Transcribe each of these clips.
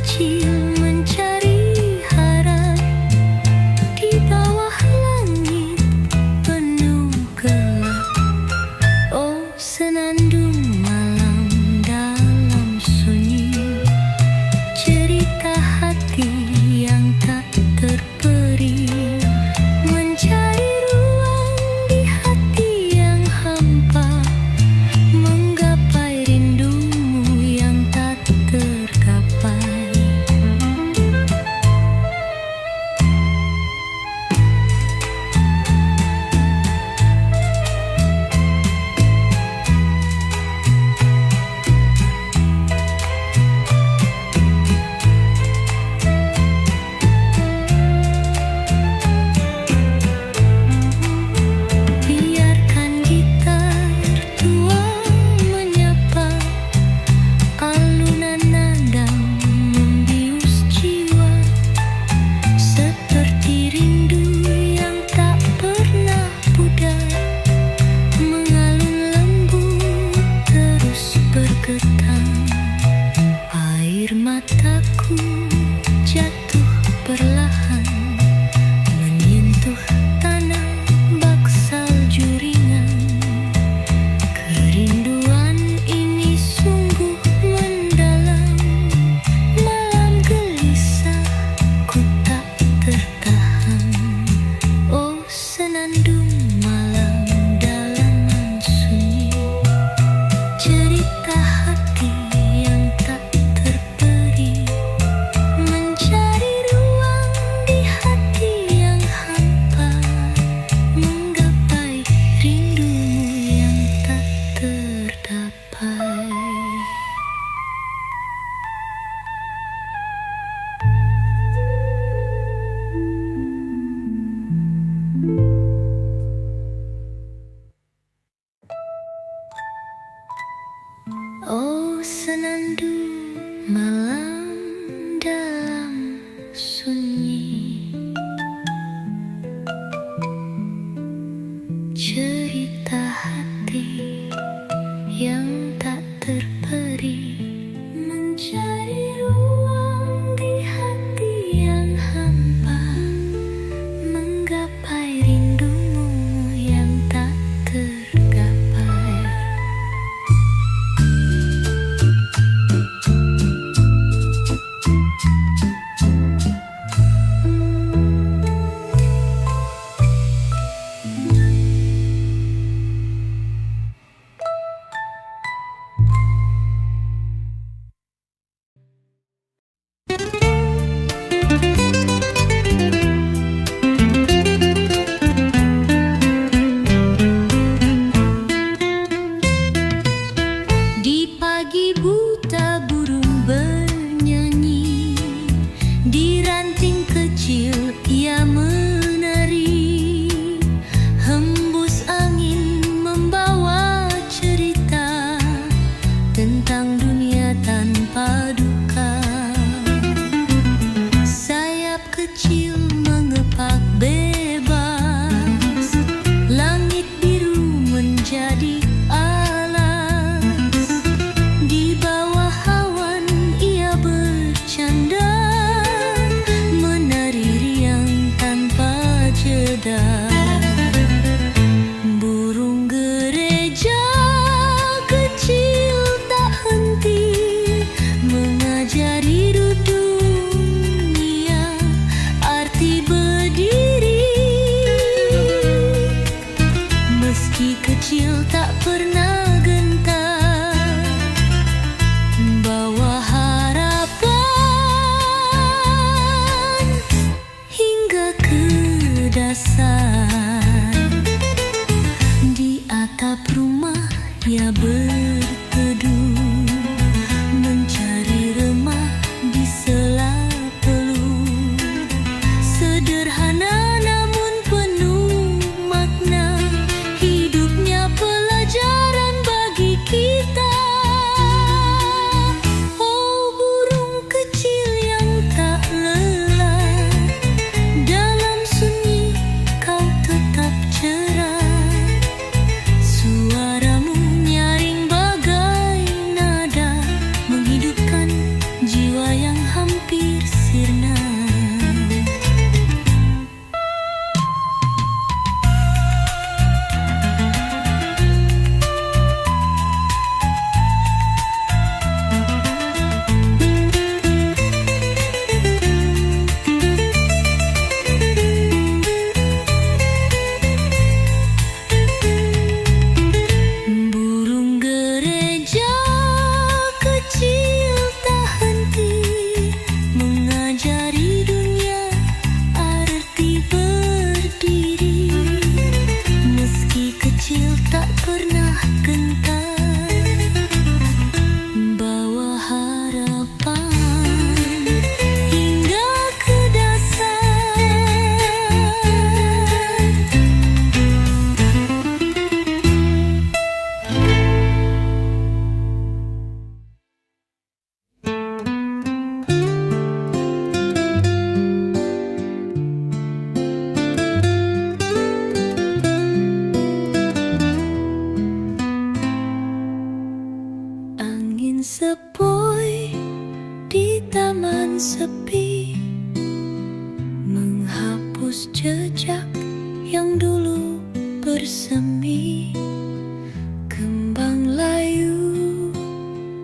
kecil mencari harap di bawah langit penuh gelap. Oh, senandung malam dalam sunyi, cerita hati yang tak terperi, mencari ruang di hati yang hampa, menggapai rindumu yang tak tergapai. Biarkan gitar tua menyapa, alunan nada membius jiwa, seperti rindu yang tak pernah pudar, mengalun lembut terus bergetar. Air mataku jatuh perlahan, menyentuh tanah bak salju ringan. Kerinduan ini sungguh mendalam, malam gelisah ku tak tertahan. Oh, senandung malam dalaman sunyi, cerita hati yang tak terperi, mencari ruang di hati yang hampa, menggapai rindumu yang tak terdapai. Oh, senandung malam dalam sunyi, cerita hati yang tak terperi, mencari ruang di hati yang hampa, menggapai rindumu yang tak tergapai. sepi, menghapus jejak yang dulu bersemi. Kembang layu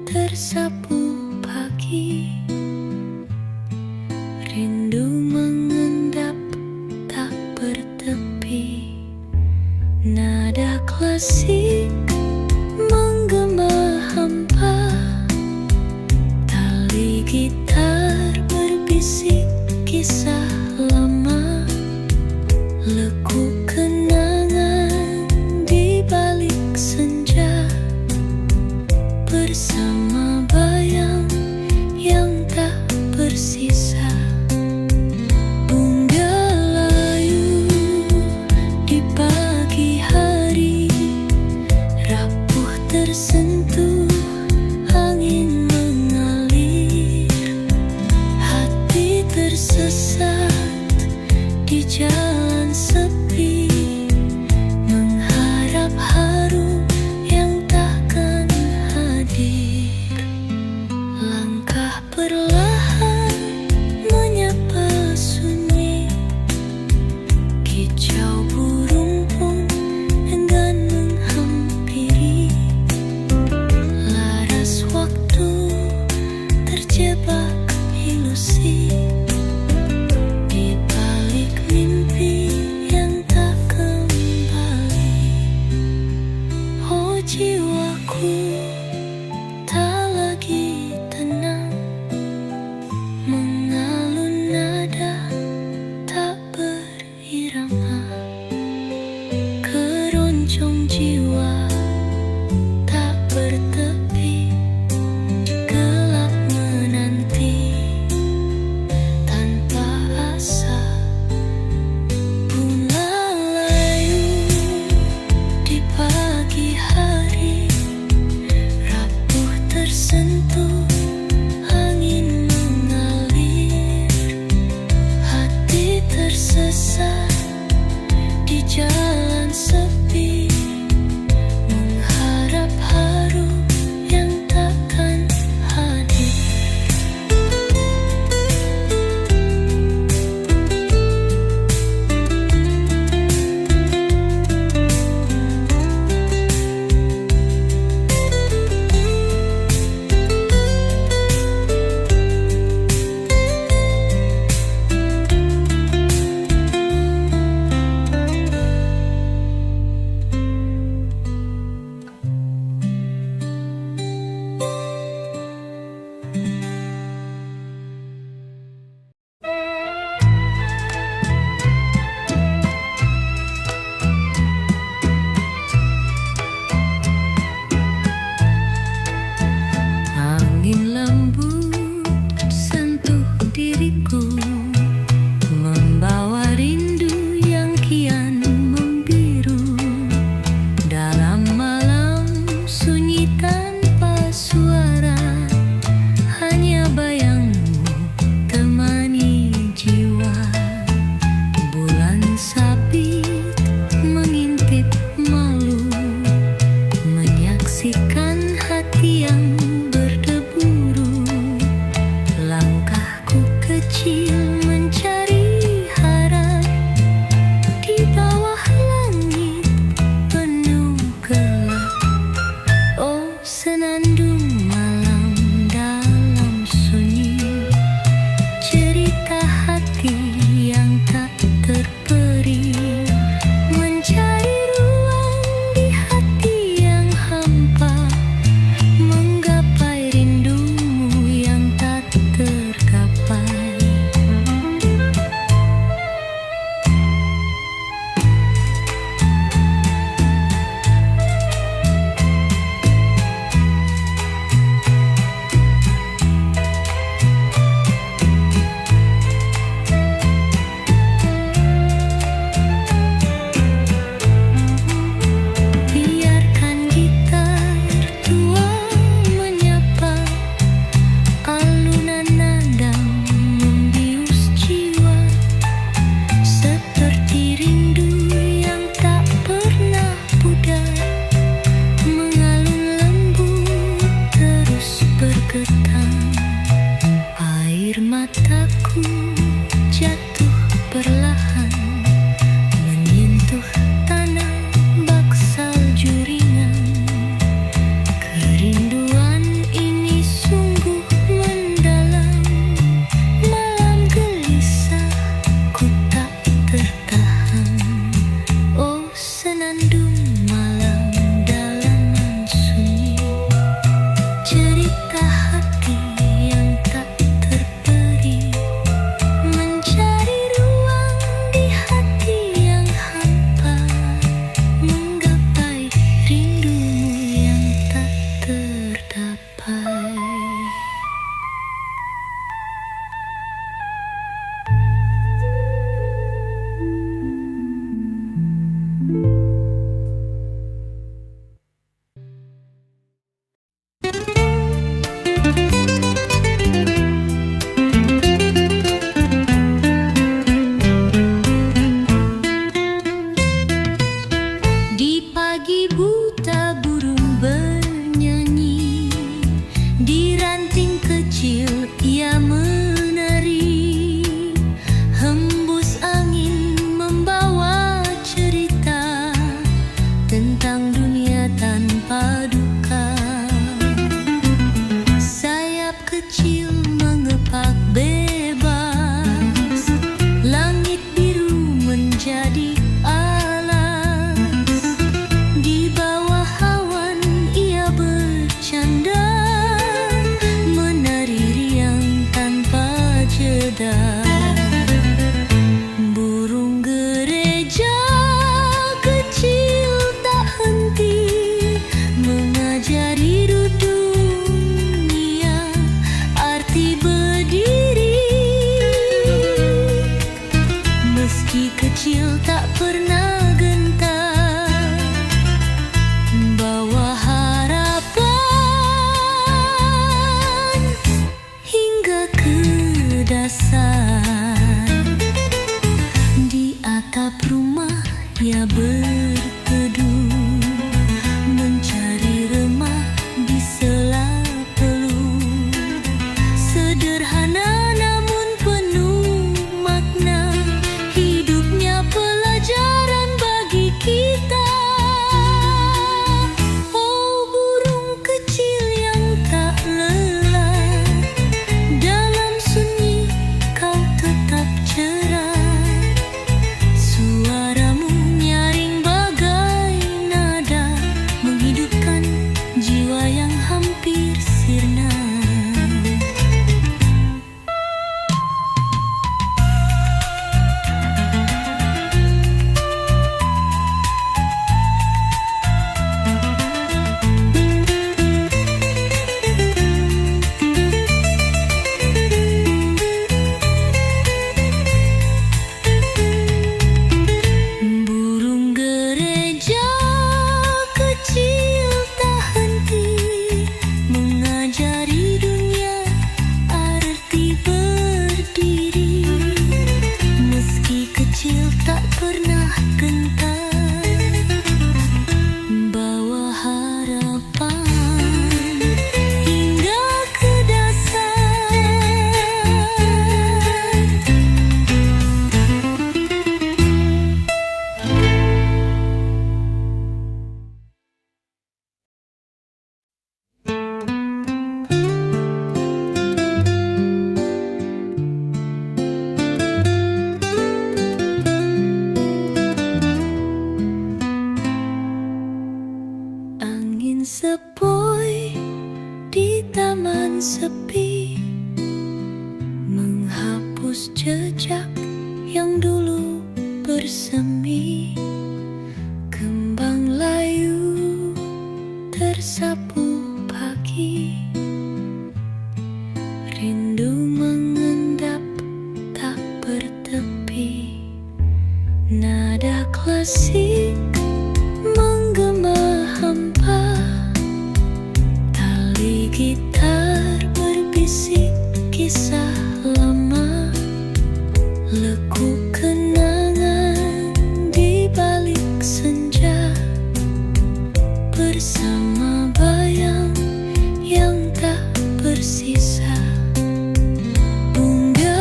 tersapu pagi, rindu mengendap tak bertepi. Nada klasik menggema hampa, tali gitar berbisik kisah lama. Lekuk kenangan di balik senja, bersama bayang yang tak bersisa. Bunga layu di pagi hari, rapuh tersentuh angin mengalir. Hati tersesat di jalan sepi, mengharap harum yang takkan hadir. Langkah perlahan menyapa sunyi, kicau burung pun enggan menghampiri. Laras waktu terjebak ilusi, di balik mimpi yang tak kembali. Oh jiwaku tak lagi tenang, mengalun nada tak berirama. Keroncong jiwa tak bertepi, gelap menanti mataku jatuh perlahan menyentuh tanah bak salju ringan. Kerinduan ini sungguh mendalam. Malam gelisah ku tak tertahan. Oh senandung malam dalaman sunyi, cerita hati yang tak terperi, mencari ruang di hati yang hampa, menggapai rindumu yang tak terdapai. Di pagi buta burung bernyanyi, di ranting kecil ia menari. Hembus angin membawa cerita tentang dunia tanpa duka. Sayap kecil mengepak bebas, langit biru menjadi alas. Di bawah awan ia bercanda, menari riang tanpa jeda. Burung gereja kecil tak henti mengajari dunia arti berdiri. Meski kecil tak pernah gentar, bawa harapan hingga ke dasar. Di atap rumah ia berteduh, mencari remah di sela peluh. Sederhana namun penuh makna, hidupnya pelajaran bagi kita. Oh burung kecil yang tak lelah, dalam sunyi kau tetap cerah. Suaramu nyaring bagai nada, menghidupkan jiwa yang hampir sirna. Burung gereja kecil tak henti mengajari dunia arti berdiri. Meski kecil tak pernah gentar, bawa harapan hingga ke dasar. Angin sepoi di taman sepi, menghapus jejak yang dulu bersemi. Kembang layu tersapu pagi, rindu mengendap tak bertepi. Nada klasik menggema hampa, tali gitar berbisik kisah lama. Lekuk kenangan di balik senja, bersama bayang yang tak bersisa. Bunga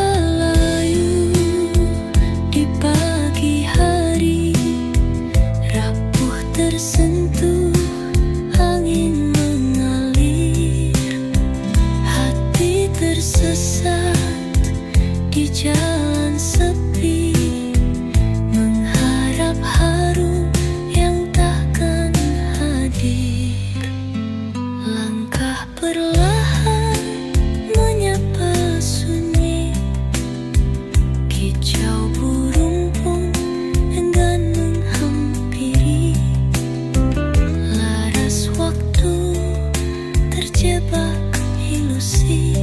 di jalan sepi, mengharap harum yang takkan hadir. Langkah perlahan menyapa sunyi, kicau burung pun enggan menghampiri. Laras waktu terjebak ilusi,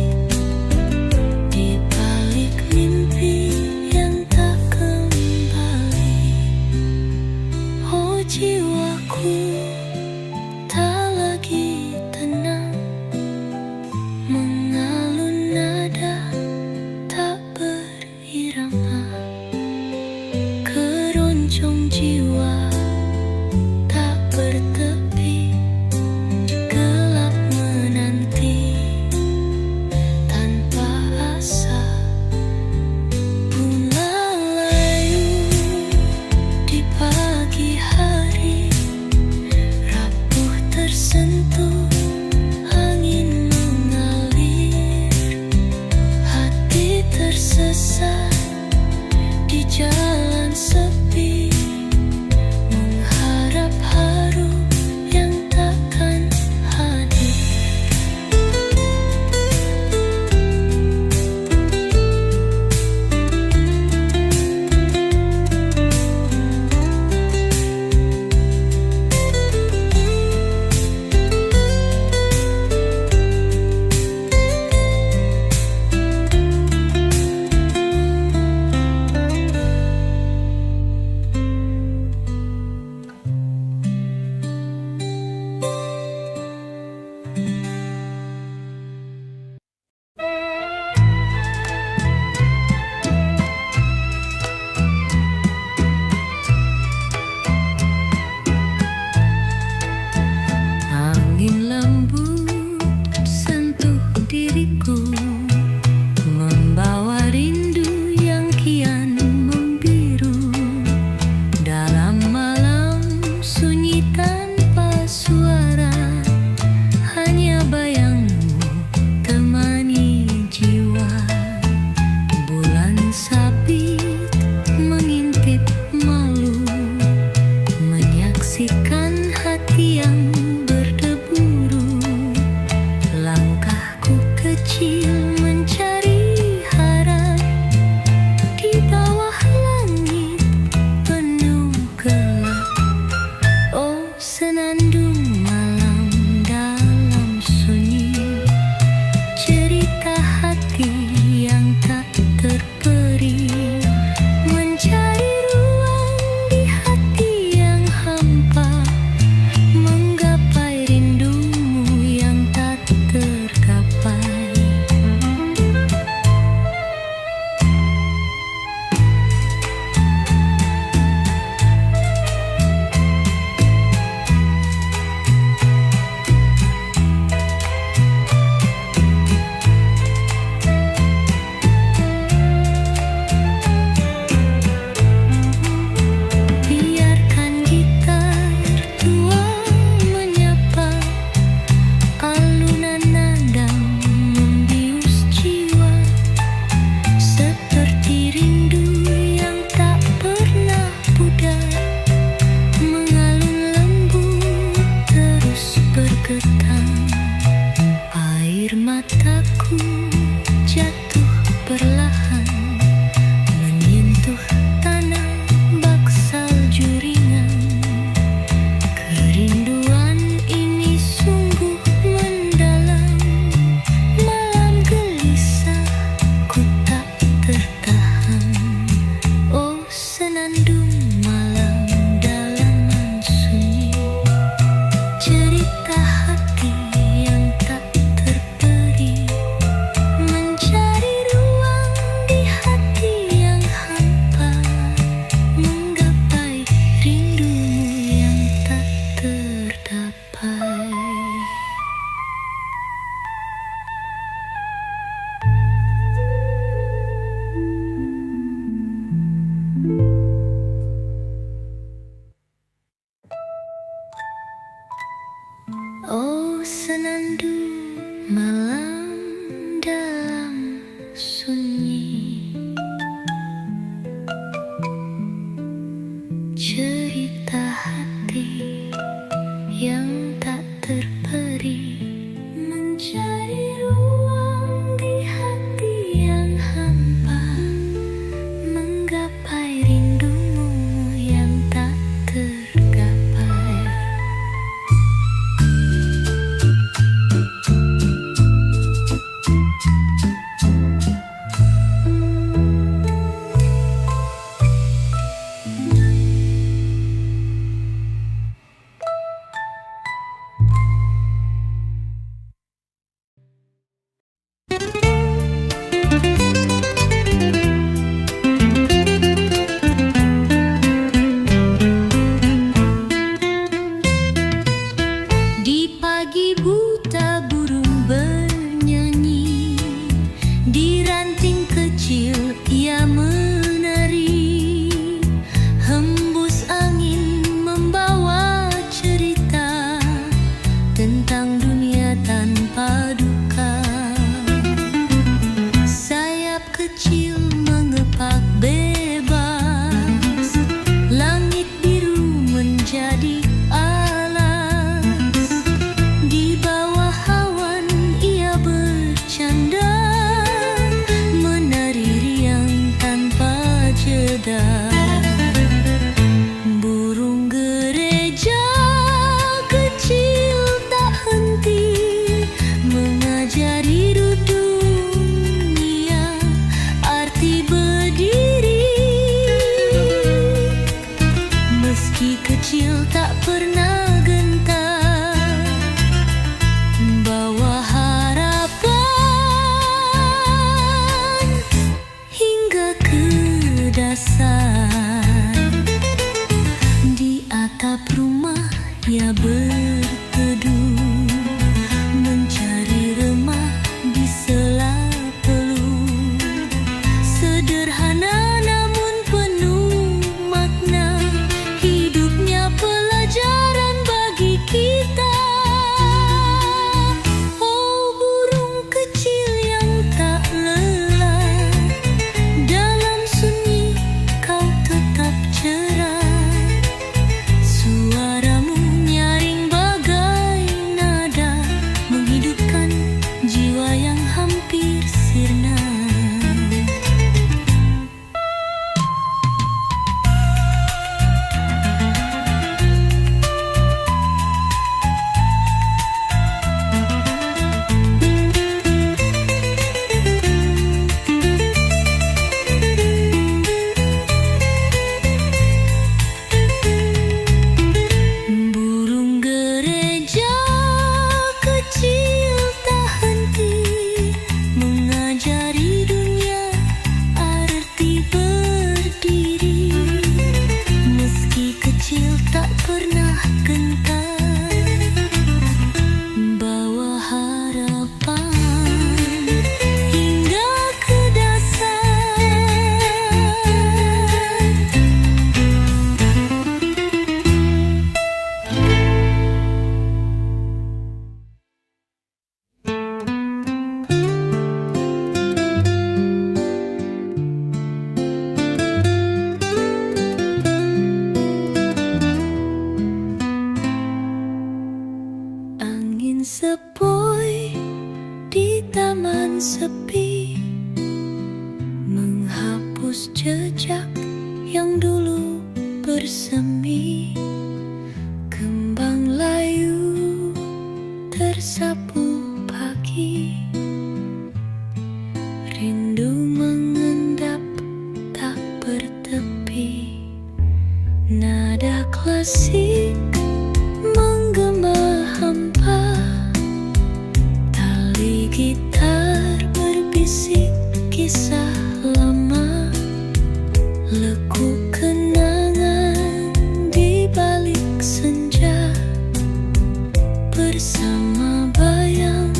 di balik mimpi yang tak kembali. Oh jiwaku tak lagi tenang, mengalun nada tak berirama. Keroncong jiwa tak bertepi, gelap menanti tanpa asa. Bunga layu di pagi hari, rapuh tersentuh angin mengalir. Hati tersesat di jalan sepi, mengharap harum yang takkan hadir. Angin lembut sentuh diriku, membawa rindu yang kian membiru. Dalam malam sunyi tanpa suara, hanya bayangmu temani jiwa. Bulan sabit mengintip malu, menyaksikan hati yang berdeburu. Langkahku kecil mencari harap di bawah langit penuh gelap. Oh senandung malam dalam sunyi, cerita hati yang tak terperi, mencari ruang di hati yang hampa, menggapai rindumu yang tak tergapai. Biarkan gitar tua menyapa, alunan nada membius jiwa, seperti rindu yang tak pernah pudar, mengalun lembut terus bergetar. Air mataku jatuh perlahan, menyentuh tanah bak salju ringan. Kerinduan ini sungguh mendalam, malam gelisah ku tak tertahan. Oh senandung malam dalaman sunyi, cerita hati yang tak terperi, mencari ruang kecil ia menari, hembus angin membawa cerita tentang dunia tanpa duka. Sayap kecil mengepak bebas, langit biru menjadi alas. Di bawah awan ia bercanda, menari riang tanpa jeda. Burung gereja kecil tak henti mengajari dunia arti berdiri. Meski kecil tak pernah gentar, bawa harapan hingga ke dasar. Di atap rumah ia berteduh, mencari remah di sela peluh. Sederhana namun penuh makna, hidupnya pelajaran bagi kita. Oh burung kecil yang tak lelah, dalam sunyi kau tetap cerah. Suaramu nyaring bagai nada, menghidupkan jiwa yang hampir sirna. Burung gereja kecil tak henti mengajari dunia arti berdiri. Meski kecil tak pernah gentar, bawa harapan hingga ke dasar. Angin sepoi di taman sepi, menghapus jejak yang dulu bersemi. Kembang layu tersapu pagi, rindu mengendap tak bertepi. Nada klasik menggema hampa, tali gitar berbisik kisah lama. Lekuk kenangan di balik senja, bersama bayang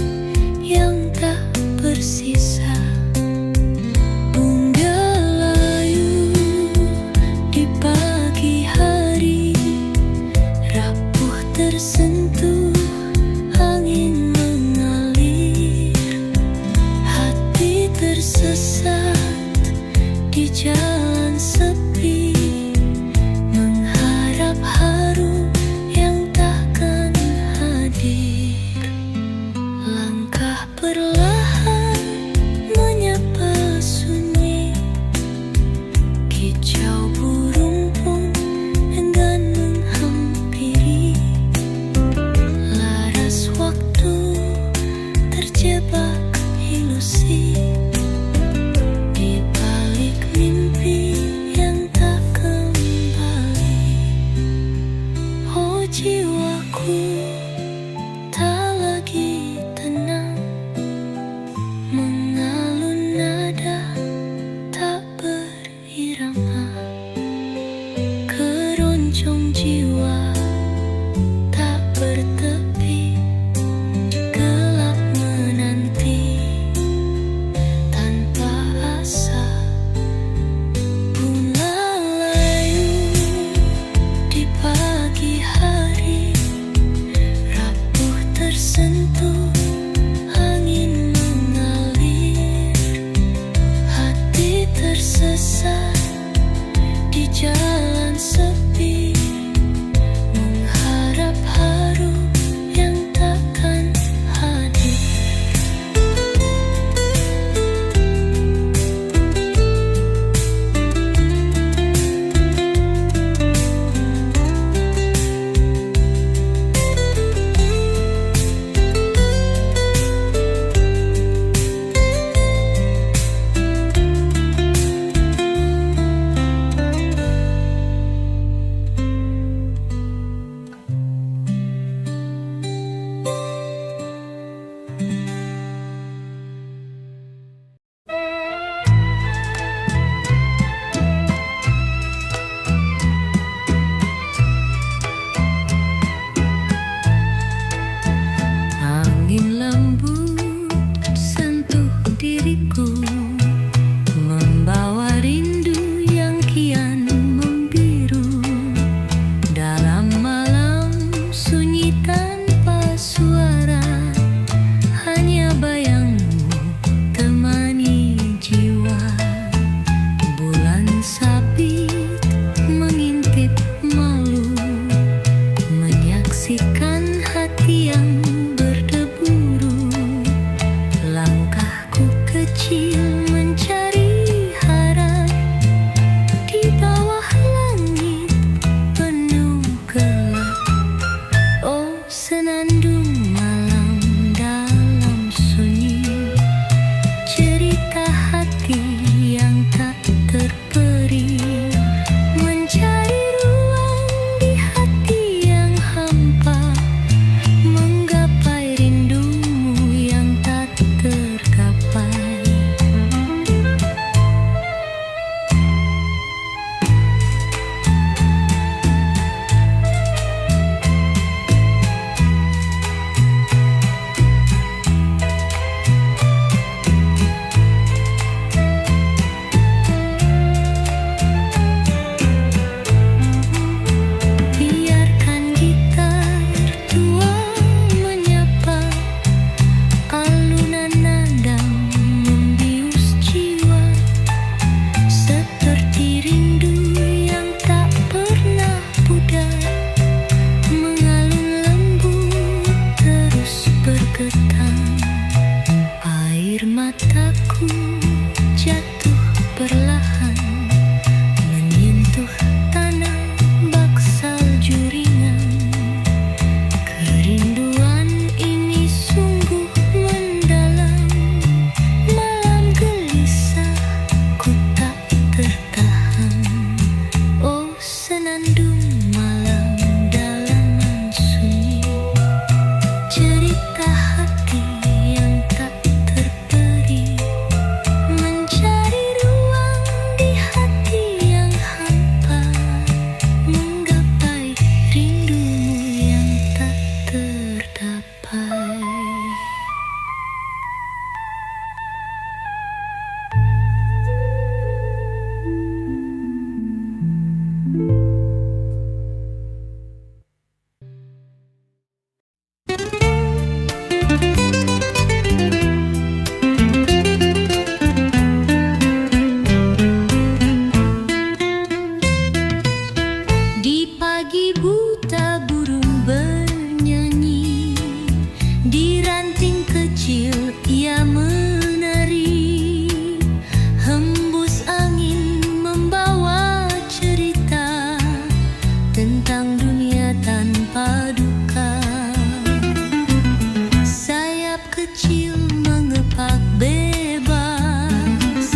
yang tak bersisa. Bunga layu di pagi hari, rapuh tersentuh angin mengalir. Hati tersesat di jalan sepi, mengharap haru yang takkan hadir. Langkah perlahan menyapa sunyi, kicau burung pun enggan menghampiri. Laras waktu terjebak ilusi, di balik mimpi yang tak kembali. Oh jiwaku tak lagi tenang, mengalun nada tak berirama. Keroncong jiwa tak bertepi, gelap menanti tanpa asa. tersesat di jalan sepi, mengharap harum yang takkan hadir. Angin lembut sentuh diriku, membawa rindu yang kian membiru. Dalam malam sunyi tanpa suara, hanya bayangmu temani jiwa. Bulan sabit mengintip malu, menyaksikan hati yang berdeburu. Langkahku kecil mencari harap di bawah langit penuh gelap. Oh, senandung malam dalam sunyi, cerita hati yang tak terperi, mencari ruang di hati yang hampa, menggapai rindumu yang tak tergapai. Biarkan gitar tua menyapa, alunan nada membius jiwa, seperti rindu yang tak pernah pudar, mengalun lembut terus bergetar. Air mataku jatuh perlahan, menyentuh tanah bak salju ringan. Kerinduan ini sungguh mendalam, malam gelisah ku tak tertahan. Oh, senandung malam dalam sunyi, cerita hati yang tak terperi, mencari ruang di hati yang hampa, menggapai rindumu yang tak terdapai. Di pagi buta burung bernyanyi, di ranting kecil ia menari. Hembus angin membawa cerita tentang dunia tanpa duka. Sayap kecil mengepak bebas,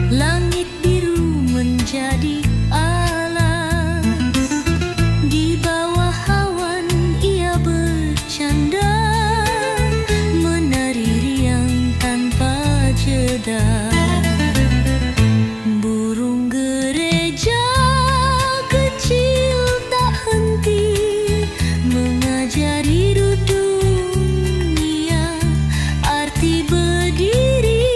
langit biru menjadi alas. Di bawah awan ia bercanda, menari riang tanpa jeda. Burung gereja kecil tak henti mengajari dunia arti berdiri.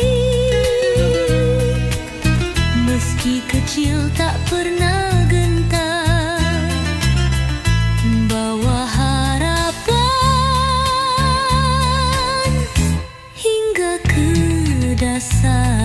Meski kecil tak pernah gentar, bawa harapan hingga ke dasar.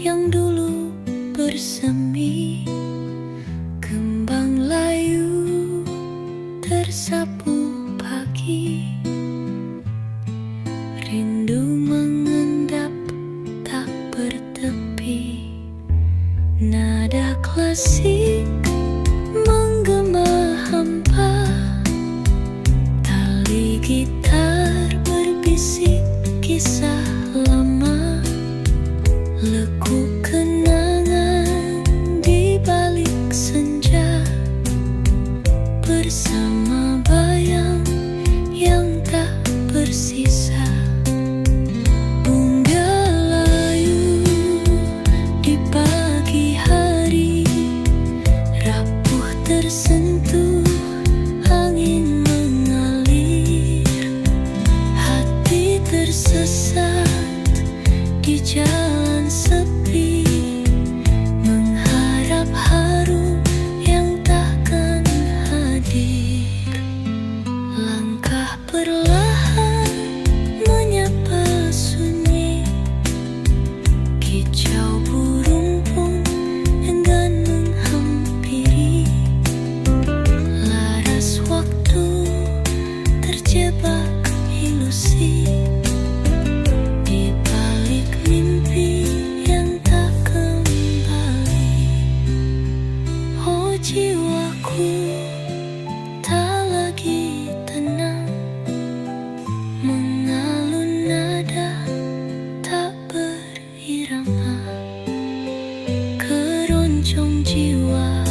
yang dulu bersemi. Kembang layu tersapu pagi, rindu mengendap tak bertepi. Nada klasik menggema hampa, tali gitar berbisik kisah lama. Lekuk kenangan di balik senja, bersama bayang yang tak bersisa. Bunga layu di pagi hari, rapuh tersentuh angin mengalir. Hati tersesat di jalan sepi, mengharap harum yang takkan hadir. Langkah perlahan menyapa sunyi, kicau burung pun enggan menghampiri. Laras waktu terjebak ilusi, di balik mimpi yang tak kembali. Oh jiwaku tak lagi tenang, mengalun nada tak berirama. Keroncong jiwa